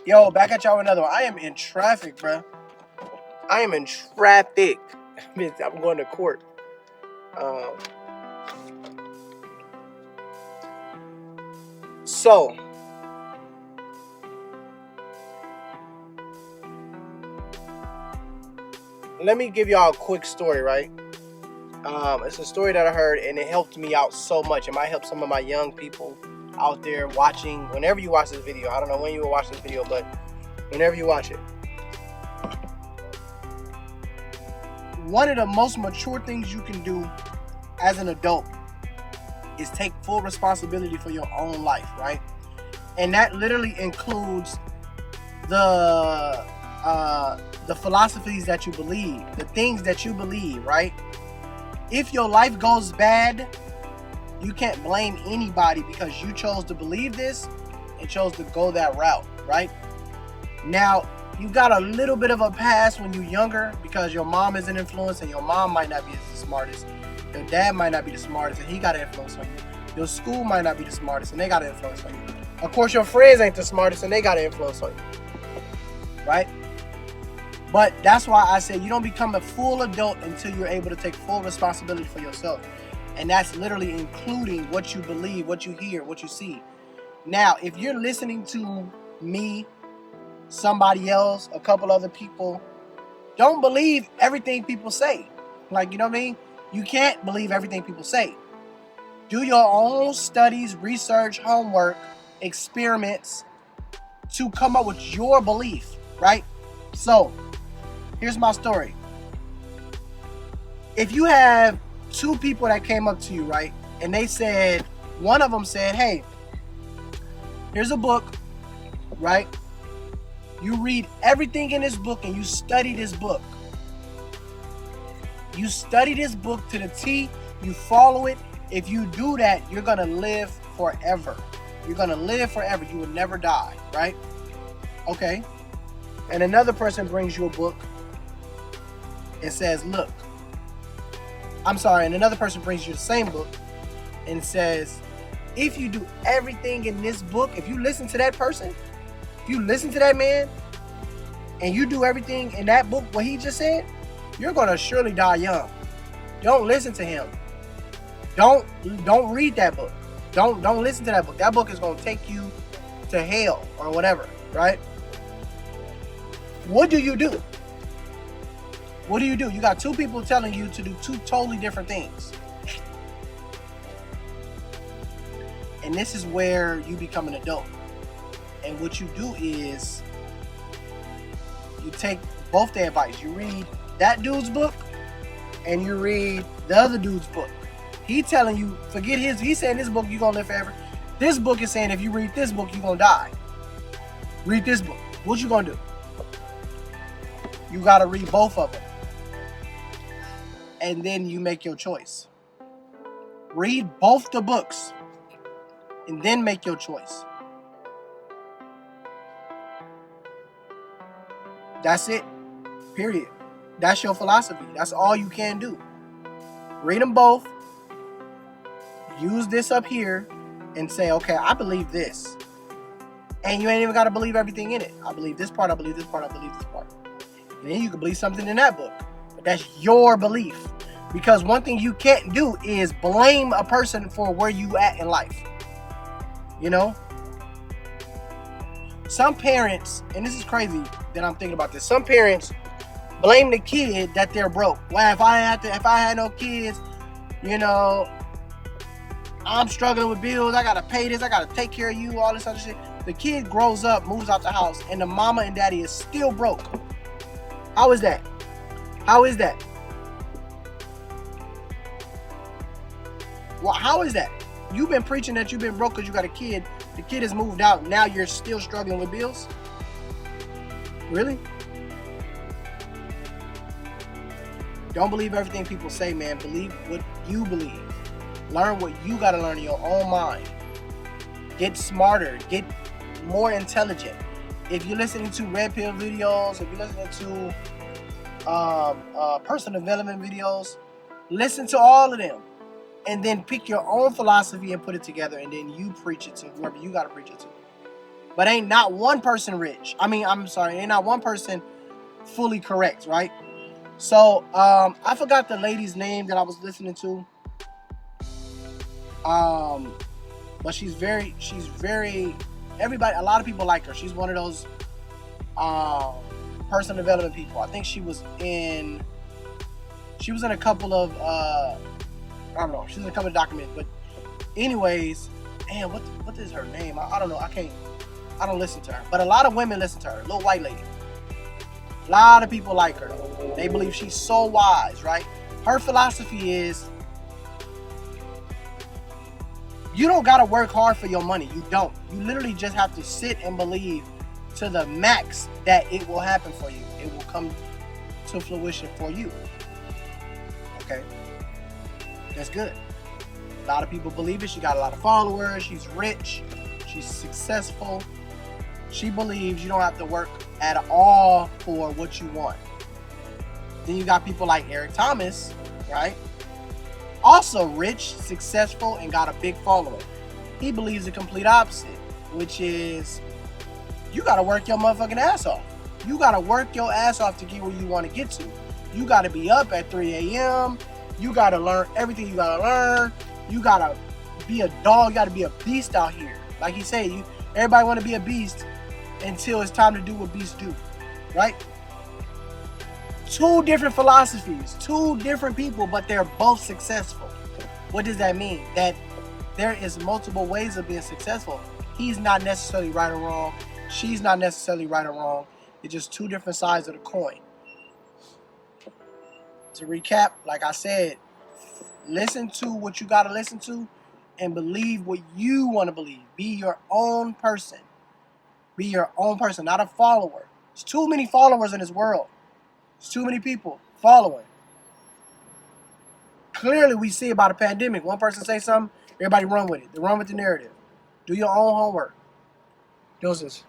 Yo, back at y'all with another one. I am in traffic, bruh. I am in traffic. I'm going to court. So, let me give y'all a quick story, right? It's a story that I heard, and it helped me out so much. It might help some of my young people out there watching. Whenever you watch this video, I don't know when you will watch this video, but whenever you watch it. One of the most mature things you can do as an adult is take full responsibility for your own life, right? And that literally includes the philosophies that you believe, the things that you believe, right? If your life goes bad, you can't blame anybody because you chose to believe this and chose to go that route, right? Now, you got a little bit of a pass when you're younger because your mom is an influence and your mom might not be the smartest. Your dad might not be the smartest and he got an influence on you. Your school might not be the smartest and they got an influence on you. Of course, your friends ain't the smartest and they got an influence on you, right? But that's why I say you don't become a full adult until you're able to take full responsibility for yourself. And that's literally including what you believe, what you hear, what you see. Now, if you're listening to me, somebody else, a couple other people, don't believe everything people say. Like, you know what I mean? You can't believe everything people say. Do your own studies, research, homework, experiments to come up with your belief, right? So, here's my story. If you have two people that came up to you, right, and they said, one of them said, hey, here's a book, right? You read everything in this book and you study this book. You study this book to the T, you follow it. If you do that, you're going to live forever. You're going to live forever. You will never die, right? Okay. And another person brings you a book and says, look, and another person brings you the same book and says, if you do everything in this book, if you listen to that person, if you listen to that man and you do everything in that book, what he just said, you're going to surely die young. Don't listen to him. Don't read that book. Don't listen to that book. That book is going to take you to hell or whatever, right? What do you do? What do you do? You got two people telling you to do two totally different things. And this is where you become an adult. And what you do is you take both their advice. You read that dude's book and you read the other dude's book. He telling you, forget his, he's saying this book, you're going to live forever. This book is saying if you read this book, you're going to die. Read this book. What you going to do? You got to read both of them. And then you make your choice. Read both the books and then make your choice. That's it. Period. That's your philosophy. That's all you can do. Read them both. Use this up here and say, okay, I believe this. And you ain't even got to believe everything in it. I believe this part, I believe this part, I believe this part. And then you can believe something in that book. But that's your belief. Because one thing you can't do is blame a person for where you at in life. You know? Some parents, and this is crazy that I'm thinking about this. Some parents blame the kid that they're broke. Well, if I had no kids, you know, I'm struggling with bills. I gotta pay this. I gotta take care of you. All this other shit. The kid grows up, moves out the house, and the mama and daddy is still broke. How is that? How is that? Well, how is that? You've been preaching that you've been broke because you got a kid. The kid has moved out. Now you're still struggling with bills? Really? Don't believe everything people say, man. Believe what you believe. Learn what you got to learn in your own mind. Get smarter. Get more intelligent. If you're listening to red pill videos, if you're listening to personal development videos, listen to all of them. And then pick your own philosophy and put it together. And then you preach it to whoever you got to preach it to. But ain't not one person rich. I mean, I'm sorry, ain't not one person fully correct, right? So, I forgot the lady's name that I was listening to. But she's very, everybody, a lot of people like her. She's one of those personal development people. I think she was in a couple of, I don't know, she's in a couple of documents. But anyways, man, what is her name? I don't know. I don't listen to her. But a lot of women listen to her. Little white lady. A lot of people like her. They believe she's so wise, right? Her philosophy is, you don't got to work hard for your money. You don't. You literally just have to sit and believe to the max that it will happen for you. It will come to fruition for you. Okay? That's good. A lot of people believe it. She got a lot of followers. She's rich. She's successful. She believes you don't have to work at all for what you want. Then you got people like Eric Thomas, right? Also rich, successful, and got a big following. He believes the complete opposite, which is you got to work your motherfucking ass off. You got to work your ass off to get where you want to get to. You got to be up at 3 a.m. You got to learn everything you got to learn. You got to be a dog. You got to be a beast out here. Like he said, everybody want to be a beast until it's time to do what beasts do, right? Two different philosophies, two different people, but they're both successful. What does that mean? That there is multiple ways of being successful. He's not necessarily right or wrong. She's not necessarily right or wrong. It's just two different sides of the coin. To recap, like I said, listen to what you got to listen to and believe what you want to believe. Be your own person. Be your own person, not a follower. There's too many followers in this world. There's too many people following. Clearly, we see about a pandemic. One person say something, everybody run with it. They run with the narrative. Do your own homework. Doses.